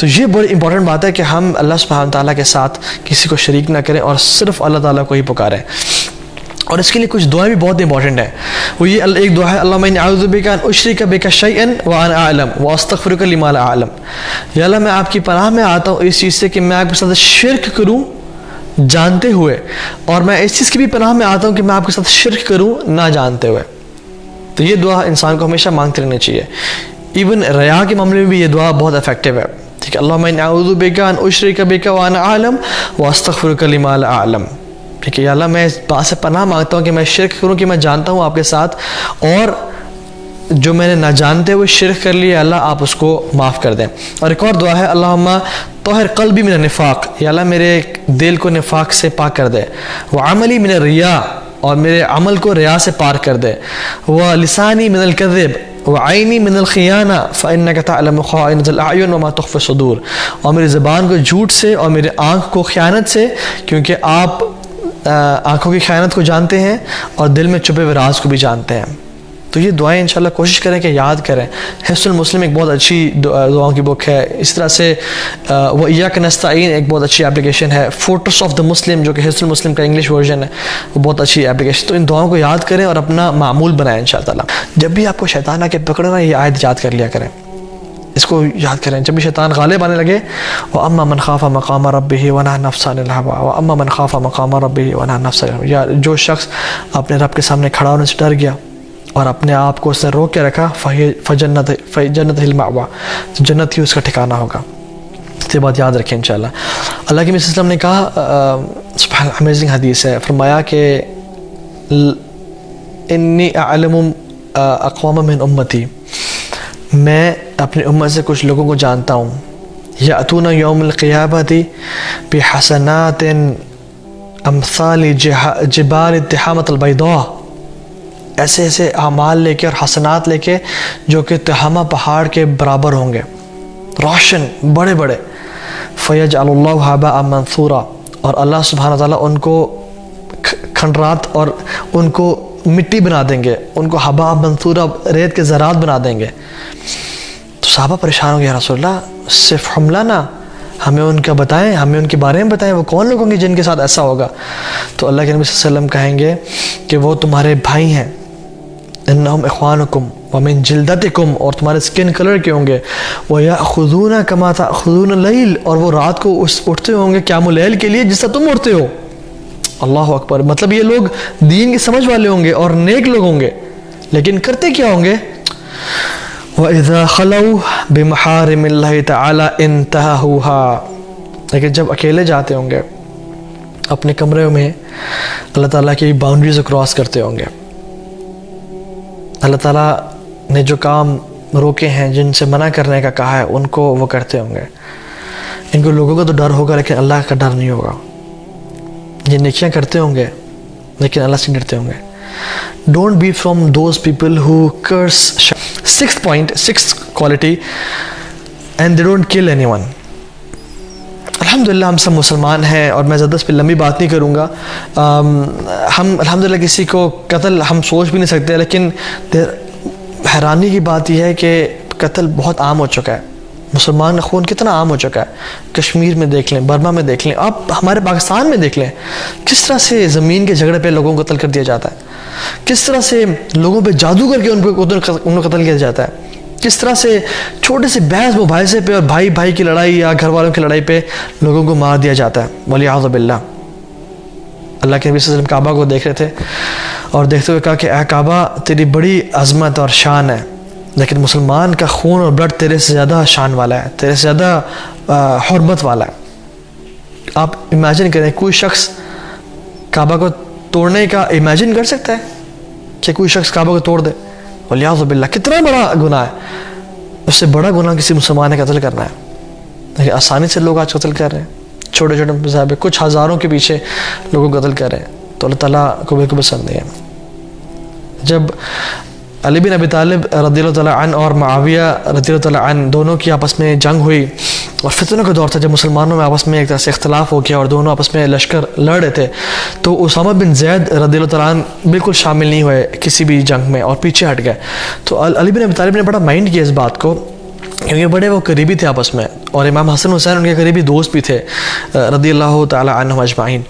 تو یہ بڑی امپورٹنٹ بات ہے کہ ہم اللہ سبحانہ تعالیٰ کے ساتھ کسی کو شریک نہ کریں اور صرف اللہ تعالیٰ کو ہی پکاریں. اور اس کے لیے کچھ دعائیں بھی بہت امپورٹنٹ ہیں. وہ یہ ایک دعا ہے اللہم انی اعوذ بک ان اشرک بک شیئا وانا اعلم واستغفرک لما لا اعلم. یا اللہ میں آپ کی پناہ میں آتا ہوں اس چیز سے کہ میں آپ کے ساتھ شرک کروں جانتے ہوئے, اور میں اس چیز کی بھی پناہ میں آتا ہوں کہ میں آپ کے ساتھ شرک کروں نہ جانتے ہوئے. تو یہ دعا انسان کو ہمیشہ مانگتے رہنی چاہیے. ایون ریا کے معاملے میں بھی یہ دعا بہت افیکٹو ہے. ٹھیک ہے, اللہم انی اعوذ بک ان اشرک بک وانا اعلم واستغفرک لما لا اعلم. ٹھیک ہے, یا اللہ میں اس بات سے پناہ مانگتا ہوں کہ میں شرک کروں کہ میں جانتا ہوں آپ کے ساتھ, اور جو میں نے نہ جانتے ہوئے شرک کر لیا اللہ آپ اس کو معاف کر دیں. اور ایک اور دعا ہے اللہم طہر قلبی من النفاق, یا اللہ میرے دل کو نفاق سے پاک کر دے. وعملی من الریا, اور میرے عمل کو ریا سے پار کر دے. ولسانی من الکذب وعینی من الخیانہ فإنک تعلم خائنۃ الاعین وما تخفی الصدور, اور میری زبان کو جھوٹ سے اور میرے آنکھ کو خیانت سے, کیونکہ آپ آنکھوں کی خیانت کو جانتے ہیں اور دل میں چھپے ہوئے راز کو بھی جانتے ہیں. تو یہ دعائیں انشاءاللہ کوشش کریں کہ یاد کریں. حصن المسلم ایک بہت اچھی دعاؤں کی بک ہے. اس طرح سے وإیاک نستعین ایک بہت اچھی اپلیکیشن ہے. فورٹرس آف دا مسلم جو کہ حصن المسلم کا انگلش ورژن ہے, وہ بہت اچھی اپلیکیشن. تو ان دعاؤں کو یاد کریں اور اپنا معمول بنائیں انشاءاللہ. جب بھی آپ کو شیطان آ کے پکڑنا, یہ آیت یاد کر لیا کریں, اس کو یاد کریں. جب بھی شیطان غالب آنے لگے, وَأَمَّا مَنْ خَافَ مَقَامَ رَبِّهِ وَنَهَى النَّفْسَ عَنِ الْهَوَىٰ وَأَمَّا مَنْ خَافَ مَقَامَ رَبِّهِ وَنَهَى النَّفْسَ عَنِ الْهَوَىٰ, یا جو شخص اپنے رب کے سامنے کھڑا ہونے سے ڈر گیا اور اپنے آپ کو اس نے روک کے رکھا, فَجَنَّتِ الْمَأْوَىٰ, تو جنت ہی اس کا ٹھکانہ ہوگا. یہ بات یاد رکھیں انشاءاللہ. اللہ کے نبی صلی اللہ علیہ وسلم نے کہا, سبحان امیزنگ حدیث ہے, فرمایا کہ انی اعلم اقوام من امتی, میں اپنی امت سے کچھ لوگوں کو جانتا ہوں, یأتون یوم القیامت بحسنات امثال جبال التحامۃ البیضاء, ایسے ایسے اعمال لے کے اور حسنات لے کے جو کہ تہامہ پہاڑ کے برابر ہوں گے, روشن بڑے بڑے. فیجعل اللہ ہباء منثورا, اور اللہ سبحانہ تعالیٰ ان کو کھنڈرات اور ان کو مٹی بنا دیں گے, ان کو ہباء منثورا ریت کے ذرات بنا دیں گے. تو صحابہ پریشان ہو گئے, یا رسول اللہ صرف حملہ نہ, ہمیں ان کا بتائیں, ہمیں ان کے بارے میں بتائیں, وہ کون لوگ ہوں گے جن کے ساتھ ایسا ہوگا. تو اللہ کے نبی صلی اللہ علیہ وسلم کہیں گے کہ وہ تمہارے بھائی ہیں, انہم اخوانکم ومن جلدتکم, اور تمہارے سکن کلر کے ہوں گے. وَيَأْخُذُونَ كَمَا تَأْخُذُونَ اللَّيْلَ, اور وہ رات کو اٹھتے ہوں گے قیام اللیل کے لیے جس طرح تم اٹھتے ہو. اللہ اکبر. مطلب یہ لوگ دین کی سمجھ والے ہوں گے اور نیک لوگ ہوں گے, لیکن کرتے کیا ہوں گے؟ وَإِذَا خَلَوْا بِمَحَارِمِ اللَّهِ تَعَالَى انْتَهَوْهَا, لیکن جب اکیلے جاتے ہوں گے اپنے کمرے میں, اللہ تعالیٰ کی باؤنڈریز کو کراس کرتے ہوں گے. اللہ تعالیٰ نے جو کام روکے ہیں, جن سے منع کرنے کا کہا ہے, ان کو وہ کرتے ہوں گے. ان کو لوگوں کا تو ڈر ہوگا لیکن اللہ کا ڈر نہیں ہوگا. یہ نیکیاں کرتے ہوں گے لیکن اللہ سے ڈرتے ہوں گے. Don't be from those people who curse. Sixth point, sixth quality, and they don't kill anyone. الحمدللہ ہم سب مسلمان ہیں اور میں زیادہ اس پہ لمبی بات نہیں کروں گا. ہم الحمدللہ کسی کو قتل ہم سوچ بھی نہیں سکتے, لیکن حیرانی کی بات یہ ہے کہ قتل بہت عام ہو چکا ہے. مسلمان خون کتنا عام ہو چکا ہے. کشمیر میں دیکھ لیں, برما میں دیکھ لیں, آپ ہمارے پاکستان میں دیکھ لیں, کس طرح سے زمین کے جھگڑے پہ لوگوں کو قتل کر دیا جاتا ہے, کس طرح سے لوگوں پہ جادو کر کے ان کو قتل کیا جاتا ہے, کس طرح سے چھوٹے سے بحث مباحثے پہ اور بھائی بھائی کی لڑائی یا گھر والوں کی لڑائی پہ لوگوں کو مار دیا جاتا ہے. وَلِعَوْذُ بِاللَّهِ. اللہ کے نبی صلی اللہ علیہ وسلم کعبہ کو دیکھ رہے تھے اور دیکھتے ہوئے کہا کہ اے کعبہ تیری بڑی عظمت اور شان ہے, لیکن مسلمان کا خون اور بلڈ تیرے سے زیادہ شان والا ہے, تیرے سے زیادہ حرمت والا ہے. آپ امیجن کریں, کوئی شخص کعبہ کو توڑنے کا امیجن کر سکتا ہے کہ کوئی شخص کعبہ کو توڑ دے؟ وَلِعَوْذُ بِاللَّهِ. کتنا بڑا گناہ ہے, اس سے بڑا گناہ کسی مسلمان نے قتل کرنا ہے. لیکن آسانی سے لوگ آج قتل کر رہے ہیں, چھوٹے چھوٹے مذاہب کچھ ہزاروں کے پیچھے لوگوں کو قتل کر رہے ہیں, تو اللہ تعالیٰ کو بالکل پسند نہیں ہے. جب علی بن ابی طالب رضی اللہ تعالیٰ عنہ اور معاویہ رضی اللہ تعالیٰ عنہ دونوں کی آپس میں جنگ ہوئی اور فتنوں کا دور تھا, جب مسلمانوں میں آپس میں ایک طرح سے اختلاف ہو گیا اور دونوں آپس میں لشکر لڑ رہے تھے, تو اسامہ بن زید رضی اللہ تعالیٰ عنہ بالکل شامل نہیں ہوئے کسی بھی جنگ میں اور پیچھے ہٹ گئے. تو علی بن ابی طالب نے بڑا مائنڈ کیا اس بات کو کیونکہ بڑے وہ قریبی تھے آپس میں, اور امام حسن حسین ان کے قریبی دوست بھی تھے رضی اللہ تعالی عنہم اجمعین.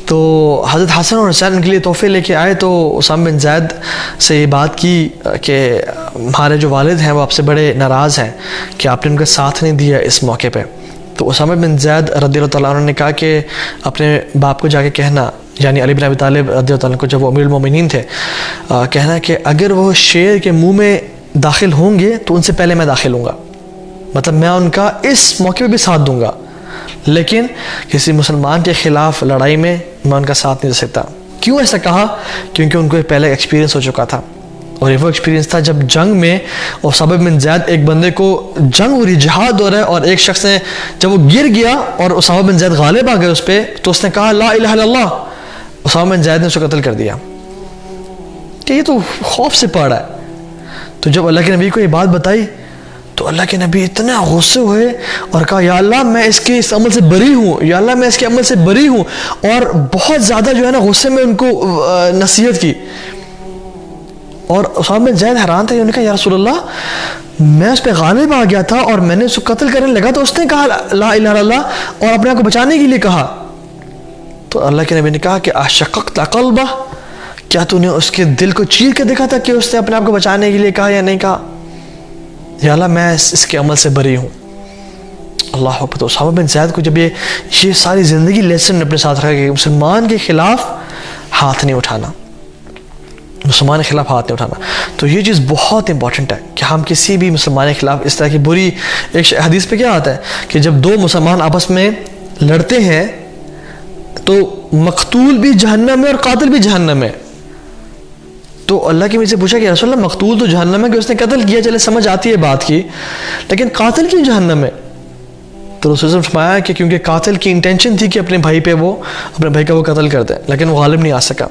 تو حضرت حسن اور حسین ان کے لیے تحفے لے کے آئے, تو اسامہ بن زید سے یہ بات کی کہ ہمارے جو والد ہیں وہ آپ سے بڑے ناراض ہیں کہ آپ نے ان کا ساتھ نہیں دیا اس موقع پہ. تو اسامہ بن زید رضی اللہ تعالیٰ عنہ نے کہا کہ اپنے باپ کو جا کے کہنا, یعنی علی بن ابی طالب رضی اللہ تعالیٰ عنہ کو, جب وہ امیر المومنین تھے, کہنا کہ اگر وہ شیر کے منہ میں داخل ہوں گے تو ان سے پہلے میں داخل ہوں گا, مطلب میں ان کا اس موقع پہ بھی ساتھ دوں گا, لیکن کسی مسلمان کے خلاف لڑائی میں میں ان کا ساتھ نہیں دے سکتا. کیوں ایسا کہا؟ کیونکہ ان کو پہلے ایکسپیرینس ہو چکا تھا, اور یہ وہ ایکسپیرینس تھا جب جنگ میں اسامہ بن زید, ایک بندے کو جنگ ہو رہی, جہاد ہو رہا ہے, اور ایک شخص نے جب وہ گر گیا اور اسامہ بن زید غالب آ گئے اس پہ, تو اس نے کہا لا الہ الا اللہ, اسامہ بن زید نے اس کو قتل کر دیا کہ یہ تو خوف سے پڑا ہے. تو جب اللہ کے نبی کو یہ بات بتائی تو اللہ کے نبی اتنا غصے ہوئے اور کہا یا اللہ میں اس کے اس عمل سے بری ہوں, یا اللہ میں اس کے عمل سے بری ہوں, اور بہت زیادہ جو ہے نا غصے میں ان کو نصیحت کی. اور اسامہ بن زید حیران تھے, انہوں نے کہا یا رسول اللہ میں اس پہ غالب آ گیا تھا اور میں نے اس کو قتل کرنے لگا تو اس نے کہا لا الہ الا اللہ اور اپنے آپ کو بچانے کے لیے کہا. تو اللہ کے نبی نے کہا کہ اشققت قلبہ, کیا تو نے اس کے دل کو چیر کے دیکھا تھا کہ اس نے اپنے آپ کو بچانے کے لیے کہا یا نہیں کہا؟ یا اللہ میں اس کے عمل سے بری ہوں. اللہ اکبر. تو اسامہ بن زید کو جب یہ ساری زندگی لیسن اپنے ساتھ رکھا کہ مسلمان کے خلاف ہاتھ نہیں اٹھانا, مسلمان کے خلاف ہاتھ نہیں اٹھانا, تو یہ چیز بہت امپورٹنٹ ہے کہ ہم کسی بھی مسلمان کے خلاف اس طرح کی بری, ایک حدیث پہ کیا آتا ہے کہ جب دو مسلمان آپس میں لڑتے ہیں تو مقتول بھی جہنم میں اور قاتل بھی جہنم میں. تو اللہ کے نبی سے پوچھا کہ رسول اللہ مقتول تو جہنم ہے کہ اس نے قتل کیا, چلے سمجھ آتی ہے بات کی, لیکن قاتل کیوں جہنم میں؟ تو رسول اللہ نے فرمایا کہ کیونکہ قاتل کی انٹینشن تھی کہ اپنے بھائی پہ وہ اپنے بھائی کا وہ قتل کر دے, لیکن وہ غالب نہیں آ سکا.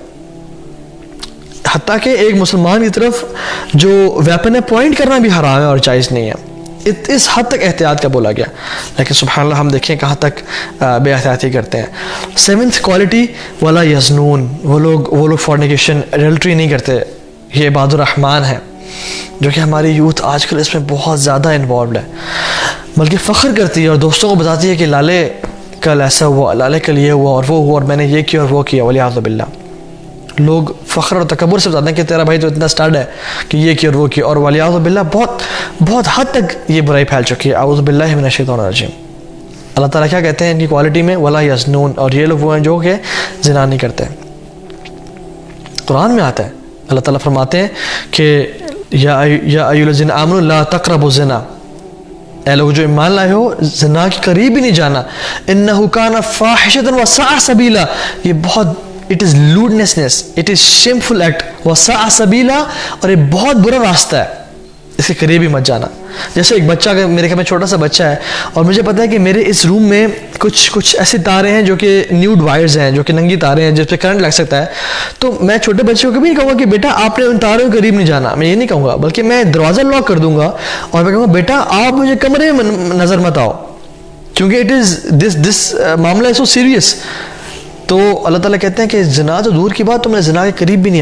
حتیٰ کہ ایک مسلمان کی طرف جو ویپن ہے پوائنٹ کرنا بھی حرام ہے اور جائز نہیں ہے, اس حد تک احتیاط کا بولا گیا. لیکن سبحان اللہ ہم دیکھیں کہاں تک بے احتیاطی کرتے ہیں. 7th کوالٹی ولا یزنون, وہ لوگ فورنیکیشن ایڈلٹری نہیں کرتے. یہ عباد الرحمن ہے جو کہ ہماری یوتھ آج کل اس میں بہت زیادہ انوالوڈ ہے, بلکہ فخر کرتی ہے اور دوستوں کو بتاتی ہے کہ لالے کل ایسا ہوا, لالے کل یہ ہوا اور وہ ہوا اور میں نے یہ کیا اور وہ کیا. ولیعوذ باللہ لوگ فخر اور تکبر سے بتاتے ہیں کہ تیرا بھائی تو اتنا سٹارڈ ہے کہ یہ کیا اور وہ کیا, اور ولیعوذ باللہ بہت حد تک یہ برائی پھیل چکی ہے. اعوذ باللہ من الشیطان الرجیم. اللہ تعالیٰ کیا کہتے ہیں ان کی کوالٹی میں ولا یزنون, اور یہ لوگ وہ ہیں جو کہ زنا نہیں کرتے. قرآن میں آتا ہے اللہ تعالیٰ فرماتے ہیں کہ یا ایھا الذین آمنوا لا تقربوا الزنا, اے لوگ جو ایمان لائے ہو زنا کے قریب ہی نہیں جانا. انہ کان فاحشۃ وساء سبیلا, یہ بہت it is lewdness, it is shameful act, وساء سبیلا, اور یہ بہت برا راستہ ہے, اس کے قریب ہی مت جانا. جیسے ایک بچہ, اگر میرے گھر میں چھوٹا سا بچہ ہے اور مجھے پتا ہے کہ میرے اس روم میں کچھ ایسے تارے ہیں جو کہ نیوڈ وائرز ہیں, جو کہ ننگی تارے ہیں جس پہ کرنٹ لگ سکتا ہے, تو میں چھوٹے بچے کو کبھی نہیں کہوں گا کہ بیٹا آپ نے ان تاروں کے قریب نہیں جانا. میں یہ نہیں کہوں گا, بلکہ میں دروازہ لاک کر دوں گا اور میں کہوں گا بیٹا آپ مجھے کمرے میں نظر مت آؤ, کیونکہ اٹ از دس معاملہ ہے سو سیریس. تو اللہ تعالیٰ کہتے ہیں کہ زنا تو دور کی بات, تو میں زنا کے قریب بھی نہیں